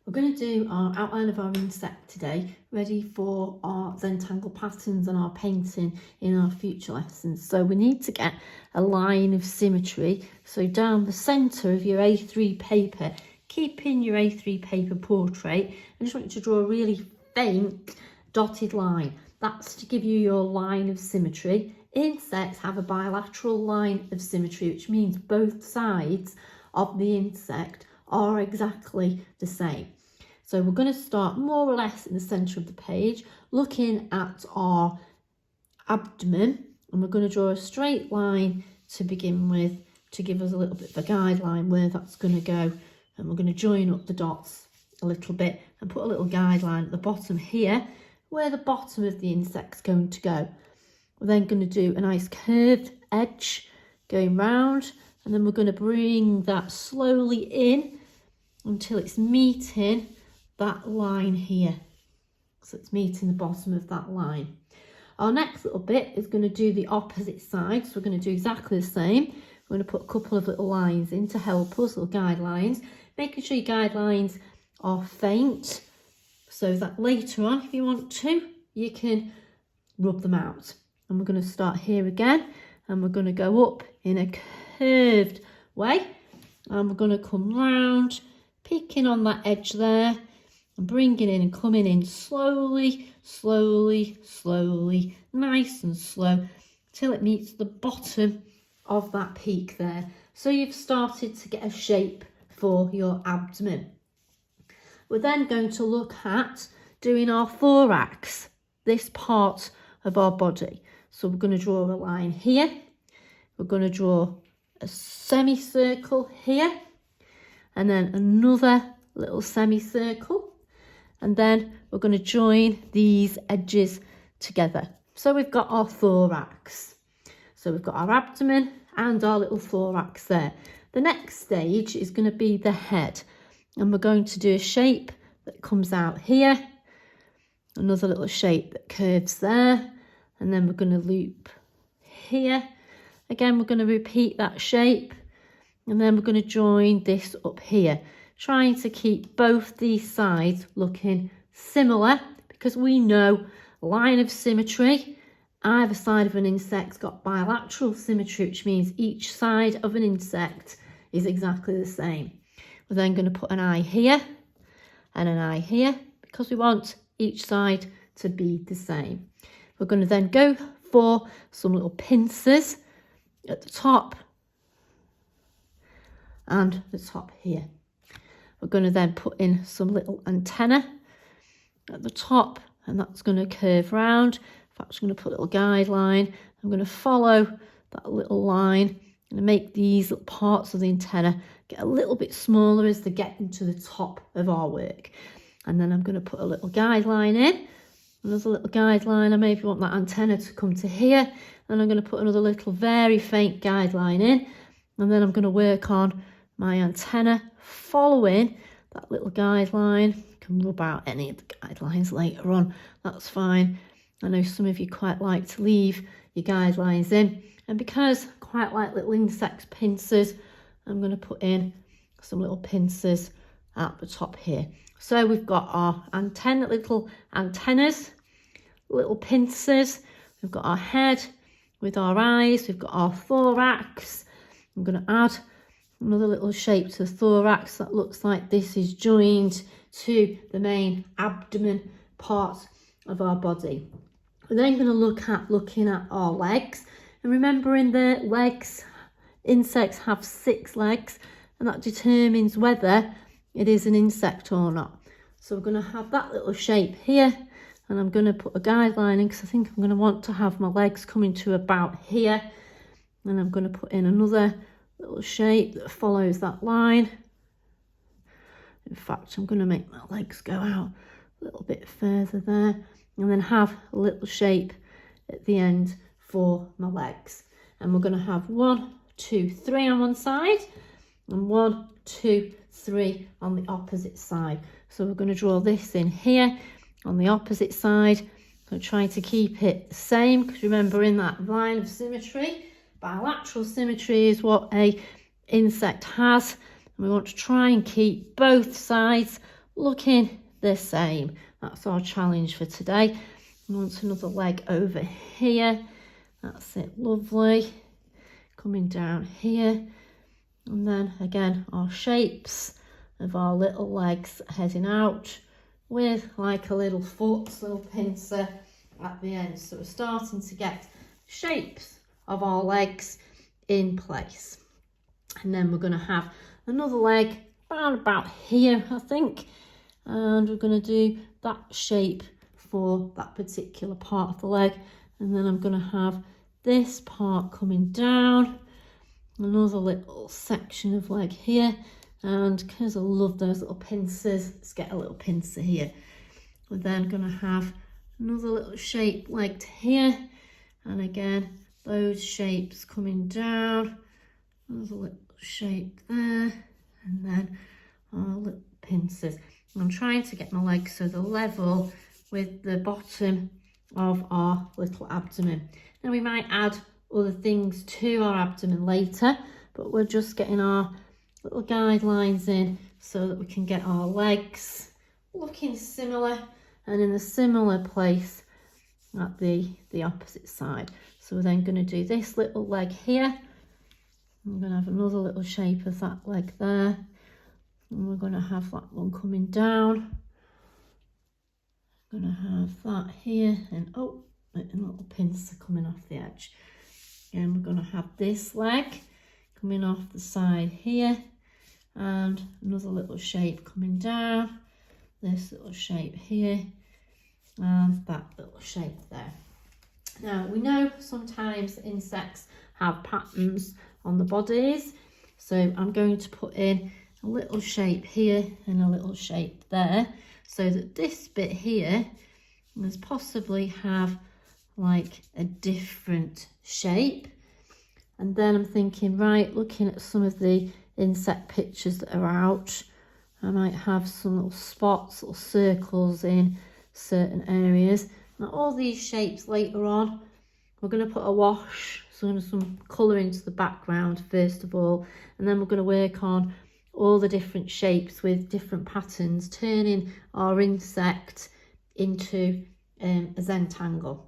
We're going to do our outline of our insect today, ready for our Zentangle patterns and our painting in our future lessons. So we need to get a line of symmetry. So down the centre of your A3 paper, keep in your A3 paper portrait. I just want you to draw a really faint dotted line. That's to give you your line of symmetry. Insects have a bilateral line of symmetry, which means both sides of the insect are exactly the same. So we're going to start more or less in the centre of the page, looking at our abdomen, and we're going to draw a straight line to begin with to give us a little bit of a guideline where that's going to go, and we're going to join up the dots a little bit and put a little guideline at the bottom here where the bottom of the insect's going to go. We're then going to do a nice curved edge going round, and then we're going to bring that slowly in until it's meeting that line here. So it's meeting the bottom of that line. Our next little bit is going to do the opposite side. So we're going to do exactly the same. We're going to put a couple of little lines in to help us, little guidelines. Making sure your guidelines are faint so that later on, if you want to, you can rub them out. And we're going to start here again, and we're going to go up in a curved way, and we're going to come round, picking on that edge there and bringing in and coming in slowly, slowly, slowly, nice and slow till it meets the bottom of that peak there. So you've started to get a shape for your abdomen. We're then going to look at doing our thorax, this part of our body. So we're going to draw a line here. We're going to draw a semicircle here, and then another little semicircle, and then we're going to join these edges together. So we've got our thorax. So we've got our abdomen and our little thorax there. The next stage is going to be the head, and we're going to do a shape that comes out here, another little shape that curves there, and then we're going to loop here. Again, we're going to repeat that shape, and then we're going to join this up here, trying to keep both these sides looking similar, because we know line of symmetry, either side of an insect's got bilateral symmetry, which means each side of an insect is exactly the same. We're then going to put an eye here and an eye here, because we want each side to be the same. We're going to then go for some little pincers at the top and the top here. We're going to then put in some little antenna at the top, and that's going to curve round. In fact, I'm going to put a little guideline. I'm going to follow that little line and make these little parts of the antenna get a little bit smaller as they get into the top of our work. And then I'm going to put a little guideline in. And there's a little guideline. I maybe want that antenna to come to here. And I'm going to put another little very faint guideline in. And then I'm going to work on my antenna following that little guideline. You can rub out any of the guidelines later on. That's fine. I know some of you quite like to leave your guidelines in. And because I quite like little insect pincers, I'm going to put in some little pincers at the top here. So we've got our little antennas, little pincers. We've got our head with our eyes. We've got our thorax. I'm going to add another little shape to the thorax that looks like this is joined to the main abdomen part of our body. We're then going to looking at our legs. And remembering the legs, insects have 6 legs, and that determines whether it is an insect or not. So we're going to have that little shape here, and I'm going to put a guideline in because I think I'm going to want to have my legs coming to about here. And I'm going to put in another little shape that follows that line. In fact, I'm going to make my legs go out a little bit further there, and then have a little shape at the end for my legs. And we're going to have 1, 2, 3 on one side, and 1, 2, 3 on the opposite side. So we're going to draw this in here on the opposite side. I'm trying to keep it the same, because remember, in that line of symmetry, bilateral symmetry is what a insect has, and we want to try and keep both sides looking the same. That's our challenge for today. We want another leg over here. That's it, lovely. Coming down here. And then again, our shapes of our little legs heading out with like a little foot, little pincer at the end. So we're starting to get shapes of our legs in place. And then we're going to have another leg around about here, I think. And we're going to do that shape for that particular part of the leg. And then I'm going to have this part coming down. Another little section of leg here. And because I love those little pincers, let's get a little pincer here. We're then going to have another little shape legged here. And again, those shapes coming down. Another little shape there. And then our little pincers. I'm trying to get my legs so they're level with the bottom of our little abdomen. Now we might add other things to our abdomen later, but we're just getting our little guidelines in so that we can get our legs looking similar and in a similar place at the opposite side. So we're then going to do this little leg here. I'm going to have another little shape of that leg there. And we're going to have that one coming down. I'm going to have that here and oh, a little pincer coming off the edge. And we're going to have this leg coming off the side here and another little shape coming down, this little shape here and that little shape there. Now we know sometimes insects have patterns on the bodies, so I'm going to put in a little shape here and a little shape there so that this bit here must possibly have like a different shape. And then I'm thinking, right, looking at some of the insect pictures that are out, I might have some little spots, little circles in certain areas. Now all these shapes later on, we're going to put a wash, some colour into the background first of all, and then we're going to work on all the different shapes with different patterns, turning our insect into a Zentangle.